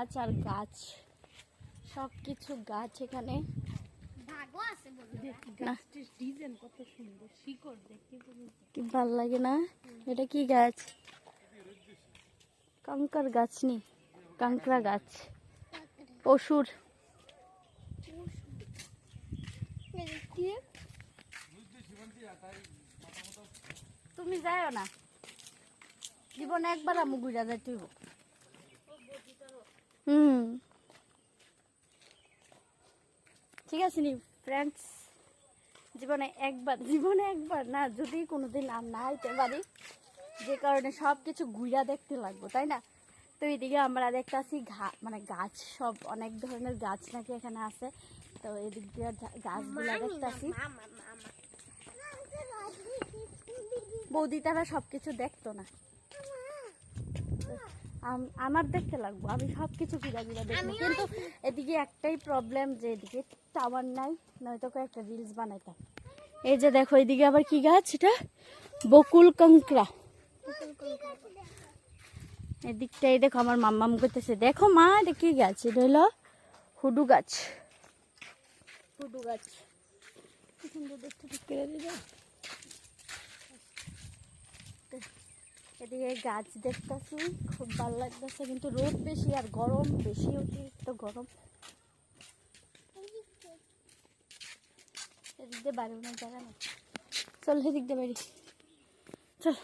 গাছ আর গাছ, সব কিছু গাছ এখানে। কি ভাল লাগে না? এটা কি গাছ? কাঙ্কার গাছ নি, কাঙ্কড়া গাছ, পশুর। তুমি যাও না, জীবনে একবার আমু ঘুরা যাই তুই। ঠিক আছে নি ফ্রেন্ডস, জীবনে একবার না, যদি কোনোদিন আর না আইতে পারি, যে কারণে সব কিছু ঘুরা দেখতে লাগবো, তাই না? তো এদিকে আমরা দেখতেছি মানে গাছ, সব অনেক ধরনের গাছ নাকি এখানে আছে। তো এদিক দিয়ে গাছগুলা দেখতেছি। বৌদি তারা সবকিছু দেখতো না, আমার দেখতে লাগবো, আমি সবকিছু ঘুরা ঘুরা দেখবো। কিন্তু এদিকে একটাই প্রবলেম, যে এদিকে টাওয়ার নাই, নয়তো একটা রিলস বানাইতাম। এই যে দেখো এদিকে আবার কি গাছ, এটা বকুল কাঙ্কড়া। এদিকটাই দেখো আমার মাম্মাম করতেছে, দেখো মা এটা কি গাছ, এটা হলো হুডু গাছ। হুডু গাছ এদিকে গাছ দেখতেছি, খুব ভালো লাগতেছে, কিন্তু রোদ বেশি আর গরম বেশি, অতিরিক্ত গরম। এদিক দিয়ে বাড়ি জায়গা নেই, চল এদিক দিয়ে বাড়ি চল।